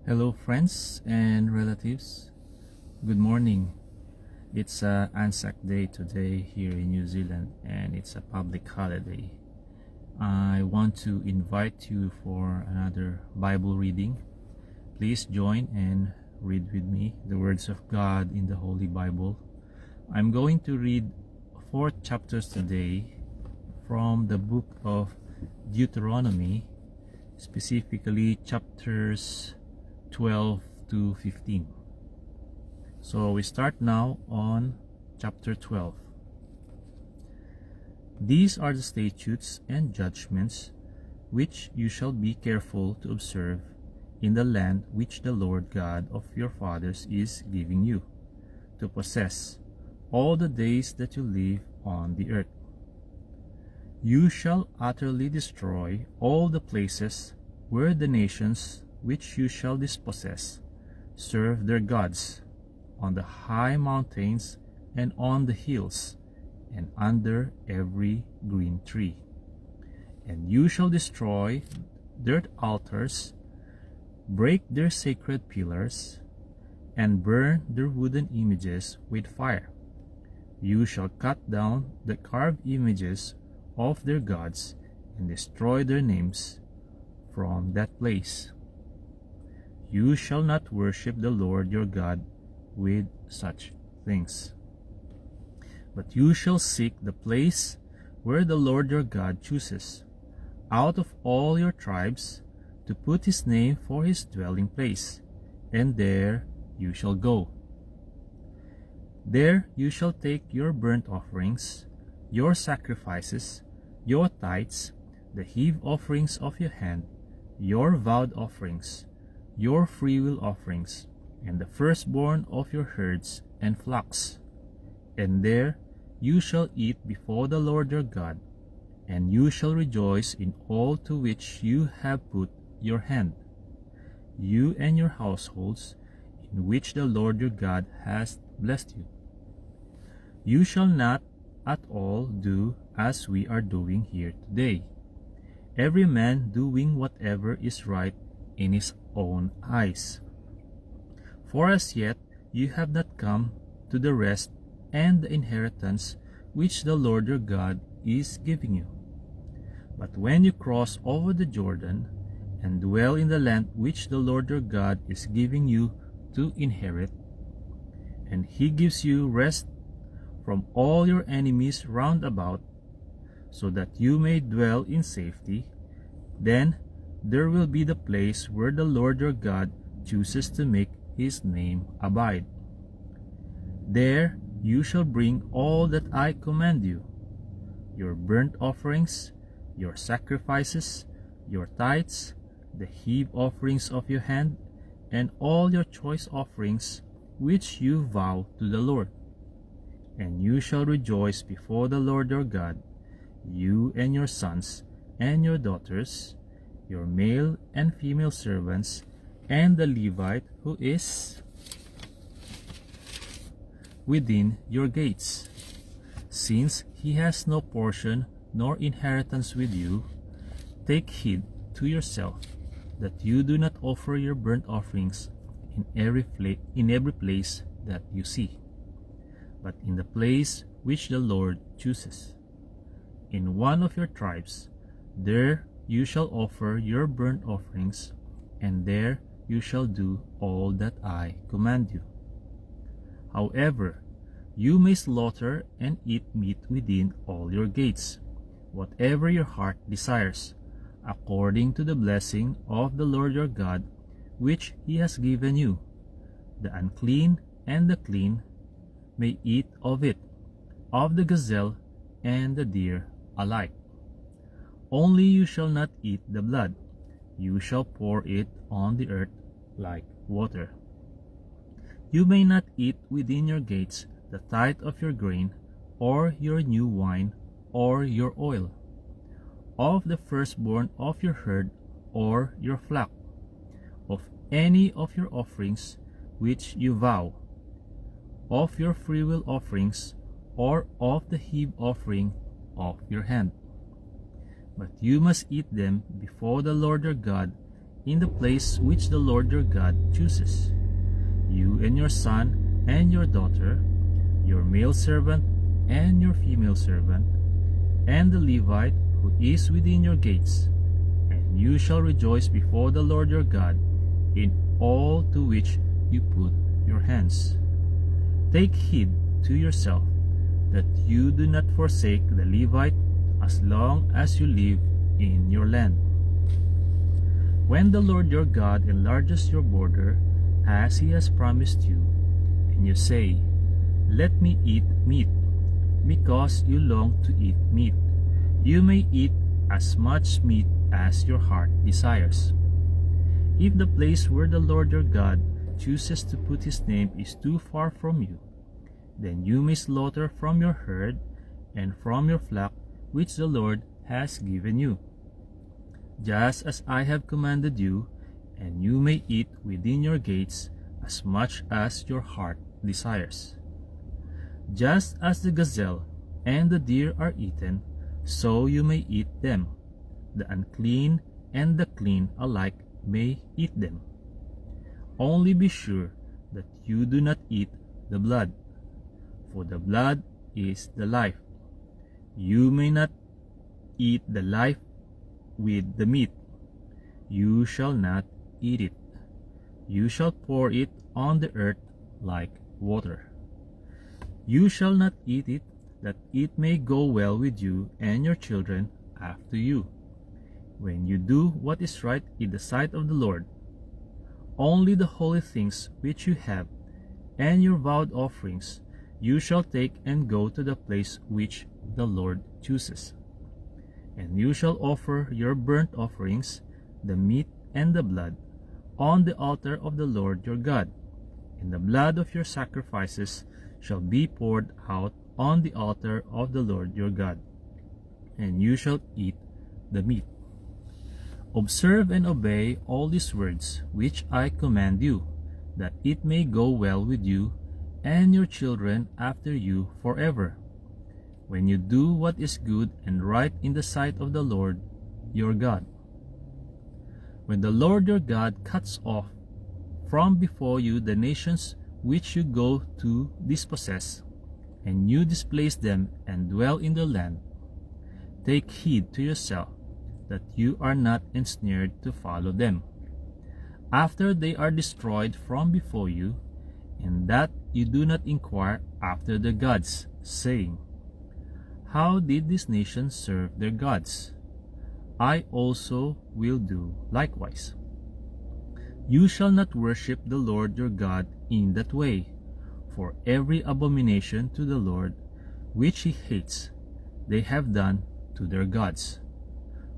Hello, friends and relatives. Good morning. It's Anzac Day today here in New Zealand, and it's a public holiday. I want to invite you for another Bible reading. Please join and read with me the words of God in the Holy Bible. I'm going to read 4 chapters today from the book of Deuteronomy, specifically chapters 12 to 15. So we start now on chapter 12. These are the statutes and judgments which you shall be careful to observe in the land which the Lord God of your fathers is giving you, to possess all the days that you live on the earth. You shall utterly destroy all the places where the nations which you shall dispossess serve their gods, on the high mountains and on the hills, and under every green tree. And you shall destroy their altars, break their sacred pillars, and burn their wooden images with fire. You shall cut down the carved images of their gods, and destroy their names from that place. You shall not worship the Lord your God with such things. But you shall seek the place where the Lord your God chooses, out of all your tribes, to put his name for his dwelling place, and there you shall go. There you shall take your burnt offerings, your sacrifices, your tithes, the heave offerings of your hand, your vowed offerings, your freewill offerings, and the firstborn of your herds and flocks. And there you shall eat before the Lord your God, and you shall rejoice in all to which you have put your hand, you and your households, in which the Lord your God has blessed you. You shall not at all do as we are doing here today, every man doing whatever is right in his own eyes. For as yet you have not come to the rest and the inheritance which the Lord your God is giving you. But when you cross over the Jordan and dwell in the land which the Lord your God is giving you to inherit, and he gives you rest from all your enemies round about, so that you may dwell in safety, then there will be the place where the Lord your God chooses to make his name abide. There you shall bring all that I command you, your burnt offerings, your sacrifices, your tithes, the heave offerings of your hand, and all your choice offerings which you vow to the Lord. And you shall rejoice before the Lord your God, you and your sons and your daughters, your male and female servants, and the Levite who is within your gates. Since he has no portion nor inheritance with you, take heed to yourself that you do not offer your burnt offerings in every place that you see, but in the place which the Lord chooses. In one of your tribes, there you shall offer your burnt offerings, and there you shall do all that I command you. However, you may slaughter and eat meat within all your gates, whatever your heart desires, according to the blessing of the Lord your God, which he has given you. The unclean and the clean may eat of it, of the gazelle and the deer alike. Only you shall not eat the blood, you shall pour it on the earth like water. You may not eat within your gates the tithe of your grain, or your new wine, or your oil, of the firstborn of your herd or your flock, of any of your offerings which you vow, of your freewill offerings, or of the heave offering of your hand. But you must eat them before the Lord your God in the place which the Lord your God chooses. You and your son and your daughter, your male servant and your female servant, and the Levite who is within your gates, and you shall rejoice before the Lord your God in all to which you put your hands. Take heed to yourself that you do not forsake the Levite as long as you live in your land. When the Lord your God enlarges your border as he has promised you, and you say, "Let me eat meat," because you long to eat meat, you may eat as much meat as your heart desires. If the place where the Lord your God chooses to put his name is too far from you, then you may slaughter from your herd and from your flock which the Lord has given you, just as I have commanded you, and you may eat within your gates as much as your heart desires. Just as the gazelle and the deer are eaten, so you may eat them. The unclean and the clean alike may eat them. Only be sure that you do not eat the blood, for the blood is the life. You may not eat the life with the meat. You shall not eat it. You shall pour it on the earth like water. You shall not eat it, that it may go well with you and your children after you, when you do what is right in the sight of the Lord. Only the holy things which you have, and your vowed offerings, you shall take and go to the place which the Lord chooses. And you shall offer your burnt offerings, the meat and the blood, on the altar of the Lord your God, and the blood of your sacrifices shall be poured out on the altar of the Lord your God, and you shall eat the meat. Observe and obey all these words which I command you, that it may go well with you and your children after you forever, when you do what is good and right in the sight of the Lord your God. When the Lord your God cuts off from before you the nations which you go to dispossess, and you displace them and dwell in the land, take heed to yourself that you are not ensnared to follow them, after they are destroyed from before you, and that you do not inquire after their gods, saying, "How did these nations serve their gods? I also will do likewise." You shall not worship the Lord your God in that way, for every abomination to the Lord which he hates they have done to their gods,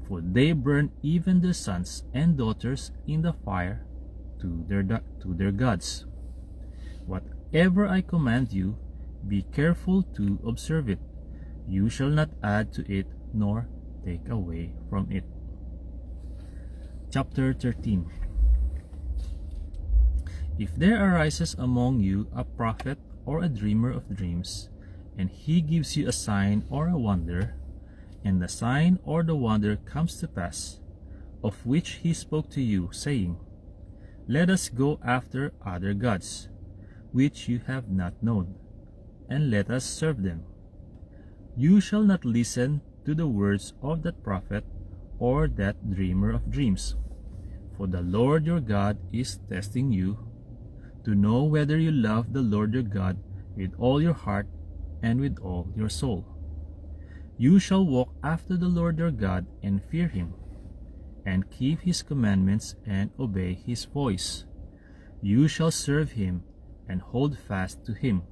for they burn even their sons and daughters in the fire to their gods. Whatever I command you, be careful to observe it. You shall not add to it nor take away from it. Chapter 13. If there arises among you a prophet or a dreamer of dreams, and he gives you a sign or a wonder, and the sign or the wonder comes to pass, of which he spoke to you, saying, "Let us go after other gods, which you have not known, and let us serve them," you shall not listen to the words of that prophet or that dreamer of dreams, for the Lord your God is testing you, to know whether you love the Lord your God with all your heart and with all your soul. You shall walk after the Lord your God and fear him, and keep his commandments and obey his voice. You shall serve him and hold fast to him.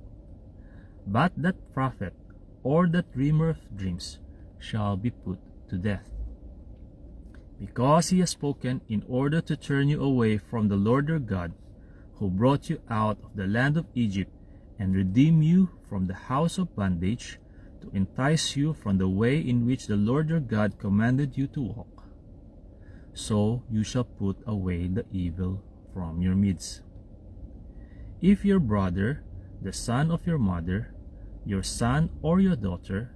But that prophet or that dreamer of dreams shall be put to death, because he has spoken in order to turn you away from the Lord your God, who brought you out of the land of Egypt and redeemed you from the house of bondage, to entice you from the way in which the Lord your God commanded you to walk. So you shall put away the evil from your midst. If your brother, the son of your mother, your son or your daughter,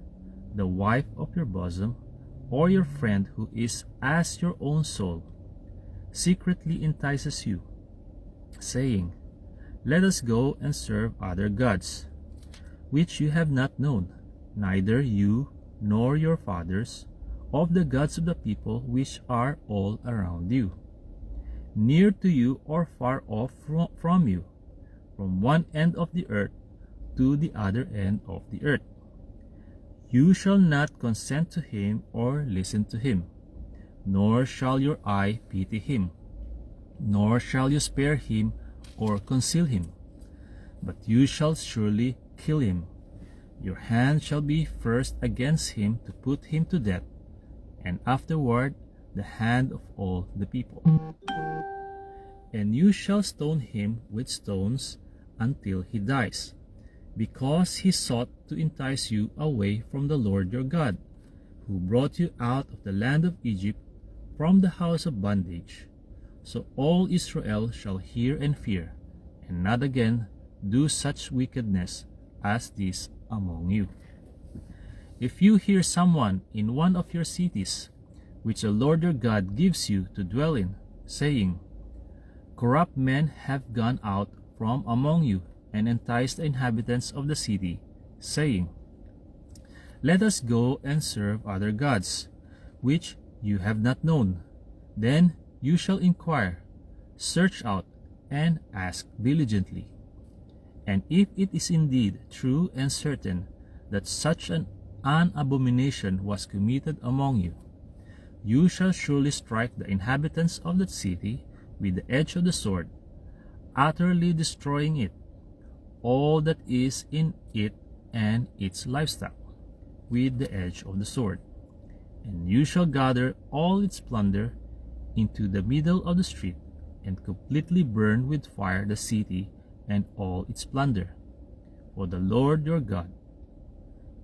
the wife of your bosom, or your friend who is as your own soul, secretly entices you, saying, Let us go and serve other gods, which you have not known, neither you nor your fathers, of the gods of the people which are all around you, near to you or far off from you, from one end of the earth to the other end of the earth. You shall not consent to him or listen to him, nor shall your eye pity him, nor shall you spare him or conceal him, but you shall surely kill him. Your hand shall be first against him to put him to death, and afterward the hand of all the people. And you shall stone him with stones until he dies, because he sought to entice you away from the Lord your God, who brought you out of the land of Egypt from the house of bondage. So all Israel shall hear and fear, and not again do such wickedness as this among you. If you hear someone in one of your cities, which the Lord your God gives you to dwell in, saying, Corrupt men have gone out from among you, and enticed the inhabitants of the city, saying, Let us go and serve other gods, which you have not known. Then you shall inquire, search out, and ask diligently. And if it is indeed true and certain that such an abomination was committed among you, you shall surely strike the inhabitants of that city with the edge of the sword, utterly destroying it, all that is in it and its livestock, with the edge of the sword. And you shall gather all its plunder into the middle of the street, and completely burn with fire the city and all its plunder. For the Lord your God,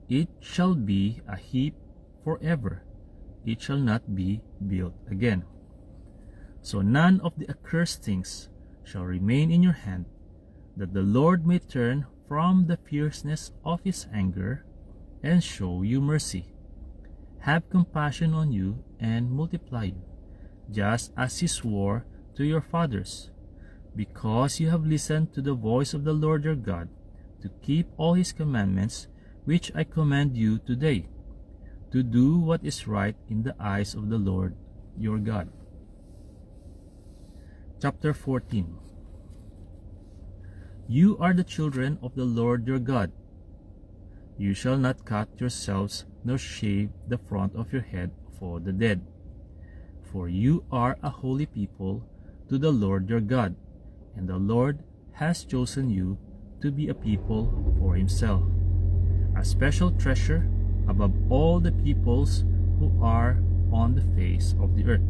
it shall be a heap forever, it shall not be built again. So none of the accursed things shall remain in your hand, that the Lord may turn from the fierceness of his anger and show you mercy, have compassion on you, and multiply you, just as he swore to your fathers, because you have listened to the voice of the Lord your God, to keep all his commandments, which I command you today, to do what is right in the eyes of the Lord your God. Chapter 14. You are the children of the Lord your God. You shall not cut yourselves, nor shave the front of your head for the dead. For you are a holy people to the Lord your God, and the Lord has chosen you to be a people for himself, a special treasure above all the peoples who are on the face of the earth.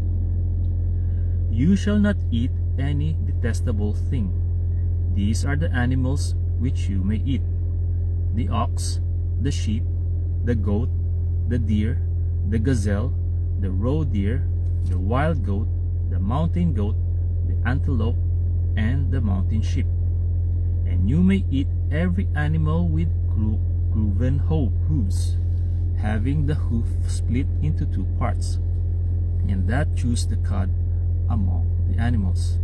You shall not eat any detestable thing. These are the animals which you may eat: the ox, the sheep, the goat, the deer, the gazelle, the roe deer, the wild goat, the mountain goat, the antelope, and the mountain sheep. And you may eat every animal with cloven hooves, having the hoof split into two parts, and that chews the cud among the animals.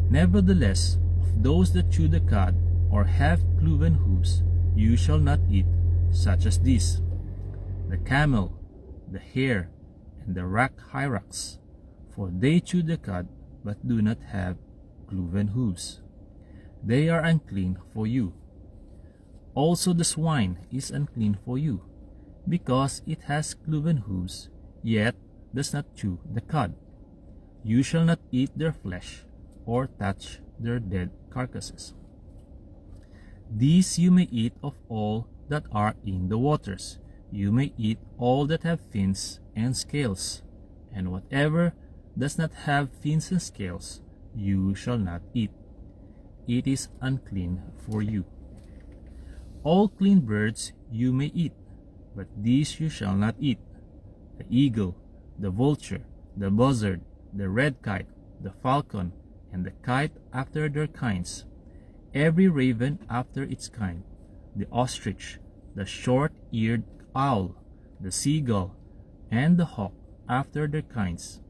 Nevertheless, of those that chew the cud or have cloven hooves, you shall not eat, such as these: the camel, the hare, and the hyrax, for they chew the cud, but do not have cloven hooves. They are unclean for you. Also the swine is unclean for you, because it has cloven hooves, yet does not chew the cud. You shall not eat their flesh, or touch their dead carcasses. These you may eat of all that are in the waters. You may eat all that have fins and scales, and whatever does not have fins and scales, you shall not eat. It is unclean for you. All clean birds you may eat, but these you shall not eat: the eagle, the vulture, the buzzard, the red kite, the falcon, and the kite after their kinds, every raven after its kind, the ostrich, the short-eared owl, the seagull, and the hawk after their kinds,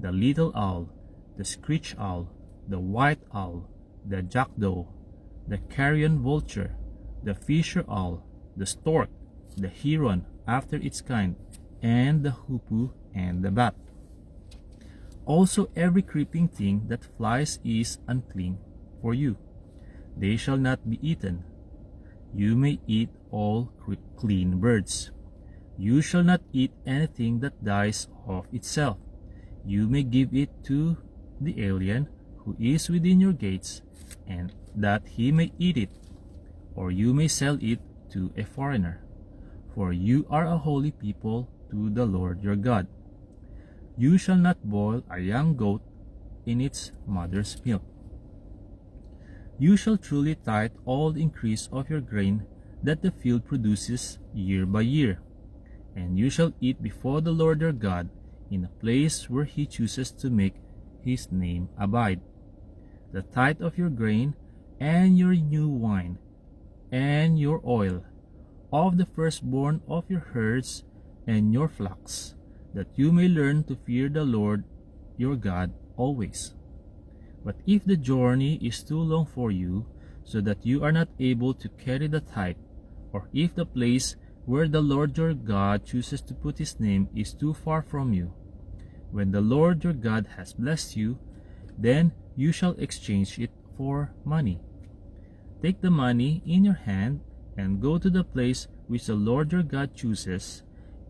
the little owl, the screech owl, the white owl, the jackdaw, the carrion vulture, the fisher owl, the stork, the heron after its kind, and the hoopoe and the bat. Also every creeping thing that flies is unclean for you. They shall not be eaten. You may eat all clean birds. You shall not eat anything that dies of itself. You may give it to the alien who is within your gates, and that he may eat it, or you may sell it to a foreigner. For you are a holy people to the Lord your God. You shall not boil a young goat in its mother's milk. You shall truly tithe all the increase of your grain that the field produces year by year, and you shall eat before the Lord your God in a place where he chooses to make his name abide. The tithe of your grain, and your new wine, and your oil, of the firstborn of your herds and your flocks, that you may learn to fear the Lord your God always. But if the journey is too long for you, so that you are not able to carry the tithe, or if the place where the Lord your God chooses to put his name is too far from you, when the Lord your God has blessed you, then you shall exchange it for money. Take the money in your hand and go to the place which the Lord your God chooses,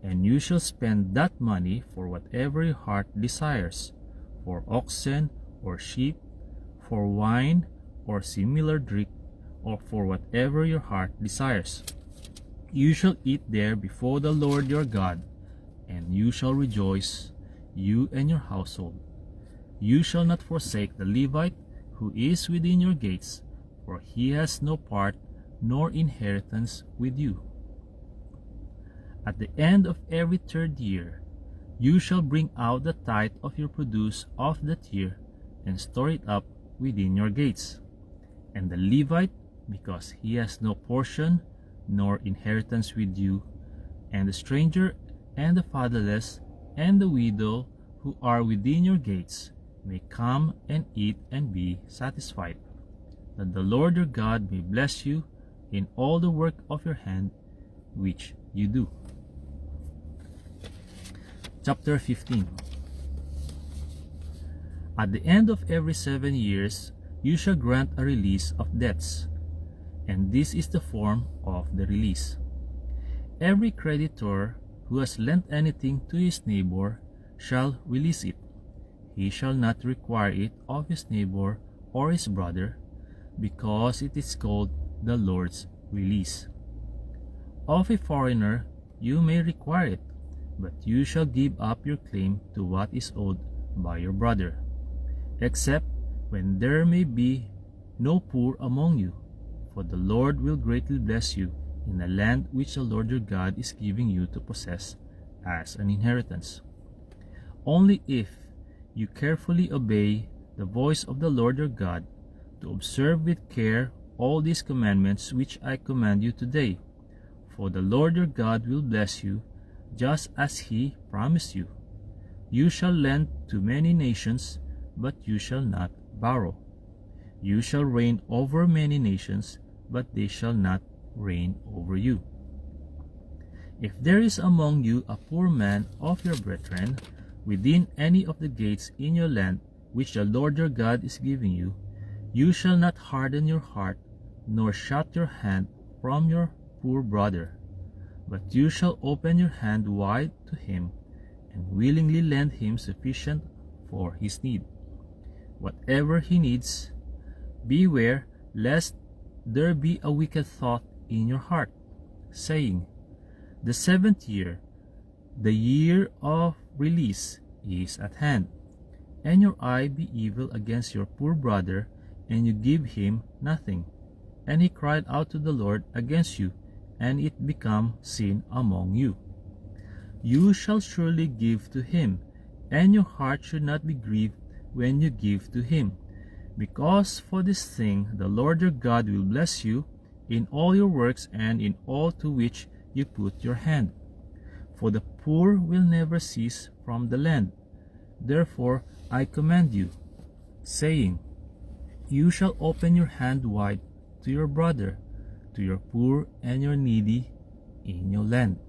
and you shall spend that money for whatever your heart desires, for oxen or sheep, for wine or similar drink, or for whatever your heart desires. You shall eat there before the Lord your God, and you shall rejoice, you and your household. You shall not forsake the Levite who is within your gates, for he has no part nor inheritance with you. At the end of every third year, you shall bring out the tithe of your produce of that year, and store it up within your gates. And the Levite, because he has no portion nor inheritance with you, and the stranger, and the fatherless, and the widow who are within your gates, may come and eat and be satisfied, that the Lord your God may bless you in all the work of your hand which you do. Chapter 15. At the end of every 7 years, you shall grant a release of debts, and this is the form of the release. Every creditor who has lent anything to his neighbor shall release it. He shall not require it of his neighbor or his brother, because it is called the Lord's release. Of a foreigner you may require it, but you shall give up your claim to what is owed by your brother, except when there may be no poor among you, for the Lord will greatly bless you in the land which the Lord your God is giving you to possess as an inheritance. Only if you carefully obey the voice of the Lord your God, to observe with care all these commandments which I command you today, for the Lord your God will bless you, just as he promised you. You shall lend to many nations, but you shall not borrow. You shall reign over many nations, but they shall not reign over you. If there is among you a poor man of your brethren, within any of the gates in your land which the Lord your God is giving you, you shall not harden your heart, nor shut your hand from your poor brother, but you shall open your hand wide to him, and willingly lend him sufficient for his need. Whatever he needs, beware lest there be a wicked thought in your heart, saying, the 7th year, the year of release, is at hand, and your eye be evil against your poor brother, and you give him nothing, and he cried out to the Lord against you, and it become sin among you. You shall surely give to him, and your heart should not be grieved when you give to him, because for this thing the Lord your God will bless you in all your works and in all to which you put your hand. For the poor will never cease from the land. Therefore I command you, saying, You shall open your hand wide to your brother, to your poor and your needy in your land.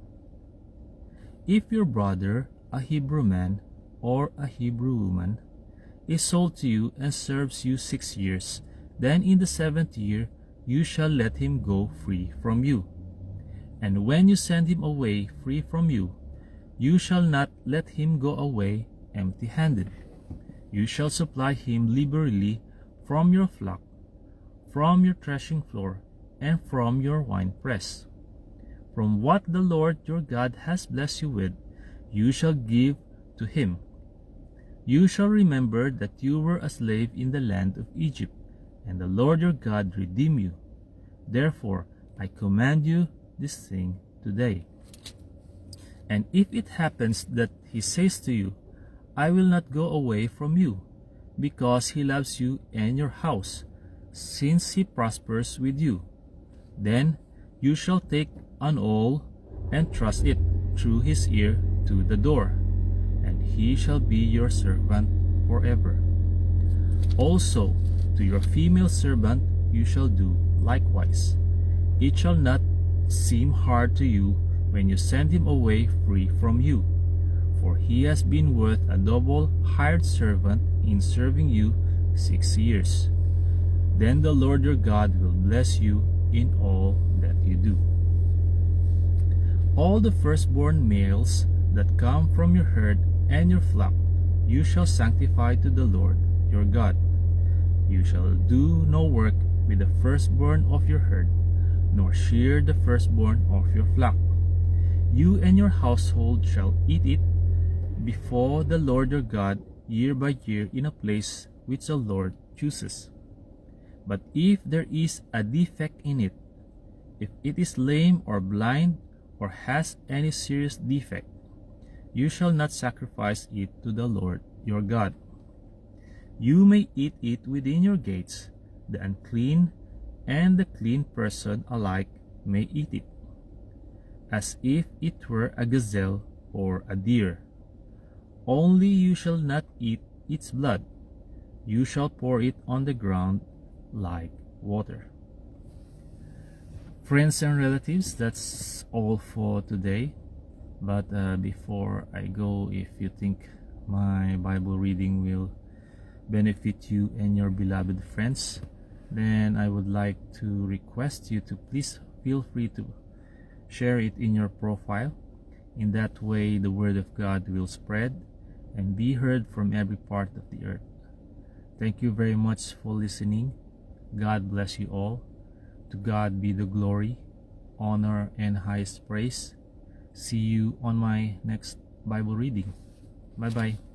If your brother, a Hebrew man or a Hebrew woman, is sold to you and serves you 6 years, then in the 7th year you shall let him go free from you. And when you send him away free from you, you shall not let him go away empty-handed. You shall supply him liberally from your flock, from your threshing floor, and from your winepress. From what the Lord your God has blessed you with, you shall give to him. You shall remember that you were a slave in the land of Egypt, and the Lord your God redeemed you. Therefore, I command you this thing today. And if it happens that he says to you, I will not go away from you, because he loves you and your house, since he prospers with you, then you shall take an awl and thrust it through his ear to the door, and he shall be your servant forever. Also, to your female servant you shall do likewise. It shall not seem hard to you when you send him away free from you, for he has been worth a double hired servant in serving you 6 years. Then the Lord your God will bless you in all that you do. All the firstborn males that come from your herd and your flock you shall sanctify to the Lord your God. You shall do no work with the firstborn of your herd, nor shear the firstborn of your flock. You and your household shall eat it before the Lord your God year by year in a place which the Lord chooses. But if there is a defect in it, if it is lame or blind or has any serious defect, you shall not sacrifice it to the Lord your God. You may eat it within your gates. The unclean and the clean person alike may eat it, as if it were a gazelle or a deer. Only you shall not eat its blood. You shall pour it on the ground like water. Friends and relatives, that's all for today. But before I go, if you think my Bible reading will benefit you and your beloved friends, then I would like to request you to please feel free to share it in your profile. In that way, the word of God will spread and be heard from every part of the earth. Thank you very much for listening. God bless you all. To God be the glory, honor, and highest praise. See you on my next Bible reading. Bye-bye.